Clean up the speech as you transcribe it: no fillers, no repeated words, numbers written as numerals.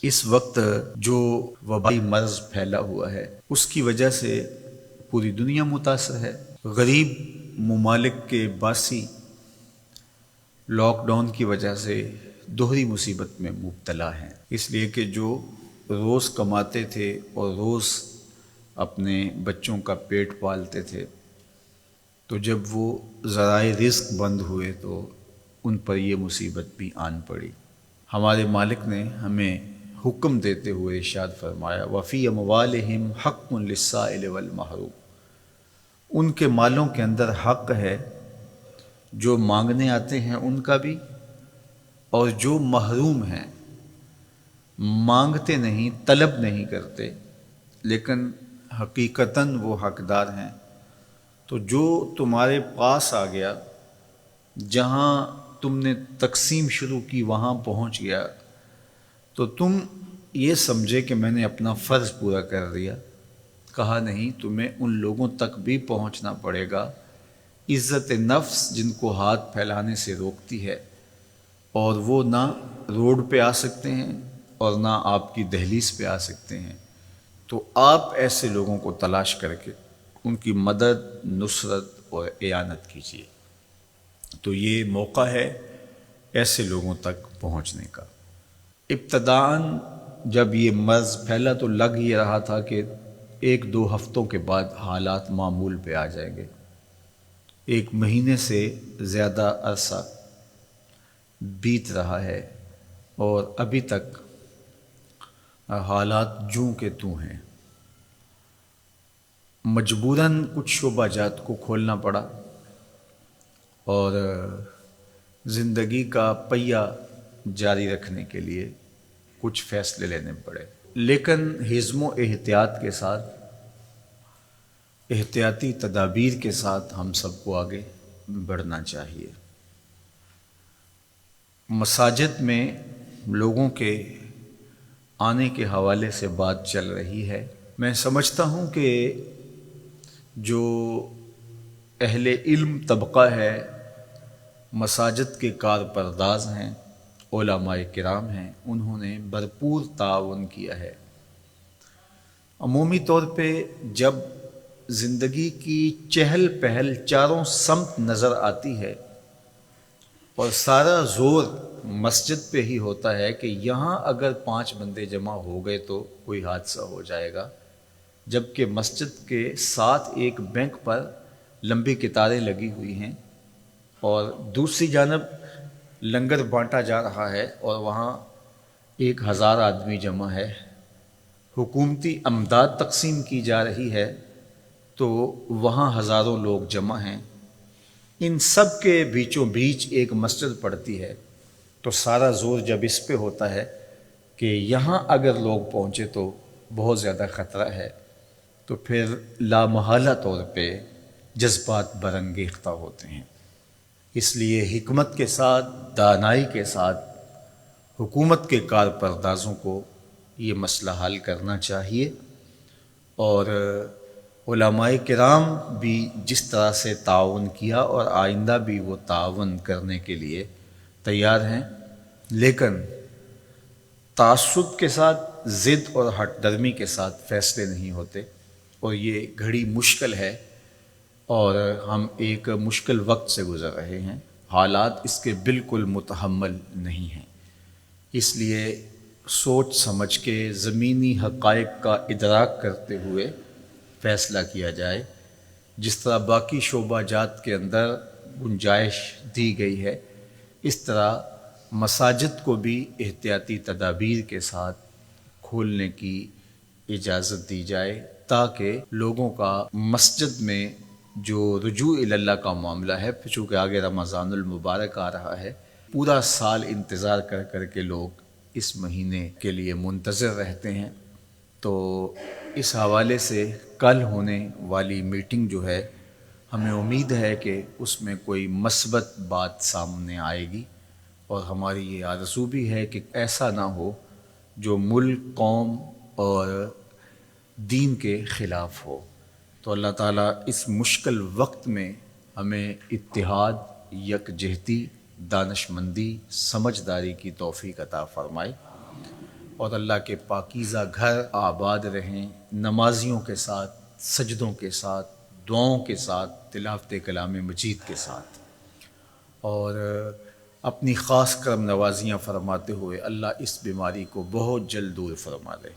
اس وقت جو وبائی مرض پھیلا ہوا ہے اس کی وجہ سے پوری دنیا متاثر ہے۔ غریب ممالک کے باسی لاک ڈاؤن کی وجہ سے دوہری مصیبت میں مبتلا ہیں، اس لیے کہ جو روز کماتے تھے اور روز اپنے بچوں کا پیٹ پالتے تھے، تو جب وہ ذرائع رزق بند ہوئے تو ان پر یہ مصیبت بھی آن پڑی۔ ہمارے مالک نے ہمیں حکم دیتے ہوئے ارشاد فرمایا وَفِي أَمْوَالِهِمْ حَقٌّ لِلسَّائِلِ وَالْمَحْرُومِ، ان کے مالوں کے اندر حق ہے جو مانگنے آتے ہیں ان کا بھی، اور جو محروم ہیں، مانگتے نہیں، طلب نہیں کرتے لیکن حقیقتاً وہ حقدار ہیں، تو جو تمہارے پاس آ گیا، جہاں تم نے تقسیم شروع کی وہاں پہنچ گیا، تو تم یہ سمجھے کہ میں نے اپنا فرض پورا کر دیا۔ کہا نہیں، تمہیں ان لوگوں تک بھی پہنچنا پڑے گا، عزت نفس جن کو ہاتھ پھیلانے سے روکتی ہے، اور وہ نہ روڈ پہ آ سکتے ہیں اور نہ آپ کی دہلیز پہ آ سکتے ہیں، تو آپ ایسے لوگوں کو تلاش کر کے ان کی مدد، نصرت اور اعانت کیجیے۔ تو یہ موقع ہے ایسے لوگوں تک پہنچنے کا۔ ابتداً جب یہ مرض پھیلا تو لگ یہ رہا تھا کہ 1-2 ہفتوں کے بعد حالات معمول پہ آ جائیں گے۔ 1 مہینے سے زیادہ عرصہ بیت رہا ہے اور ابھی تک حالات جوں کے توں ہیں۔ مجبوراً کچھ شعبہ جات کو کھولنا پڑا اور زندگی کا پہیہ جاری رکھنے کے لیے کچھ فیصلے لینے پڑے، لیکن حزم و احتیاط کے ساتھ، احتیاطی تدابیر کے ساتھ ہم سب کو آگے بڑھنا چاہیے۔ مساجد میں لوگوں کے آنے کے حوالے سے بات چل رہی ہے۔ میں سمجھتا ہوں کہ جو اہل علم طبقہ ہے، مساجد کے کارپرداز ہیں، علماء کرام ہیں، انہوں نے بھرپور تعاون کیا ہے۔ عمومی طور پہ جب زندگی کی چہل پہل چاروں سمت نظر آتی ہے اور سارا زور مسجد پہ ہی ہوتا ہے کہ یہاں اگر 5 بندے جمع ہو گئے تو کوئی حادثہ ہو جائے گا، جبکہ مسجد کے ساتھ ایک بینک پر لمبی قطاریں لگی ہوئی ہیں اور دوسری جانب لنگر بانٹا جا رہا ہے اور وہاں 1000 آدمی جمع ہے، حکومتی امداد تقسیم کی جا رہی ہے تو وہاں ہزاروں لوگ جمع ہیں۔ ان سب کے بیچوں بیچ ایک مسجد پڑتی ہے، تو سارا زور جب اس پہ ہوتا ہے کہ یہاں اگر لوگ پہنچے تو بہت زیادہ خطرہ ہے، تو پھر لامحالہ طور پہ جذبات برانگیختہ ہوتے ہیں۔ اس لیے حکمت کے ساتھ، دانائی کے ساتھ حکومت کے کارپردازوں کو یہ مسئلہ حل کرنا چاہیے، اور علماء کرام بھی جس طرح سے تعاون کیا اور آئندہ بھی وہ تعاون کرنے کے لیے تیار ہیں، لیکن تعصب کے ساتھ، ضد اور ہٹ درمی کے ساتھ فیصلے نہیں ہوتے، اور یہ گھڑی مشکل ہے اور ہم ایک مشکل وقت سے گزر رہے ہیں، حالات اس کے بالکل متحمل نہیں ہیں۔ اس لیے سوچ سمجھ کے زمینی حقائق کا ادراک کرتے ہوئے فیصلہ کیا جائے، جس طرح باقی شعبہ جات کے اندر گنجائش دی گئی ہے، اس طرح مساجد کو بھی احتیاطی تدابیر کے ساتھ کھولنے کی اجازت دی جائے، تاکہ لوگوں کا مسجد میں جو رجوع اللہ کا معاملہ ہے، چونکہ آگے رمضان المبارک آ رہا ہے، پورا سال انتظار کر کر کے لوگ اس مہینے کے لیے منتظر رہتے ہیں، تو اس حوالے سے کل ہونے والی میٹنگ جو ہے، ہمیں امید ہے کہ اس میں کوئی مثبت بات سامنے آئے گی، اور ہماری یہ آرزو بھی ہے کہ ایسا نہ ہو جو ملک، قوم اور دین کے خلاف ہو۔ تو اللہ تعالیٰ اس مشکل وقت میں ہمیں اتحاد، یکجہتی، دانشمندی، سمجھداری کی توفیق عطا فرمائے۔ اور اللہ کے پاکیزہ گھر آباد رہیں، نمازیوں کے ساتھ، سجدوں کے ساتھ، دعاؤں کے ساتھ، تلاوت کلام مجید کے ساتھ، اور اپنی خاص کرم نوازیاں فرماتے ہوئے اللہ اس بیماری کو بہت جلد دور فرما دے۔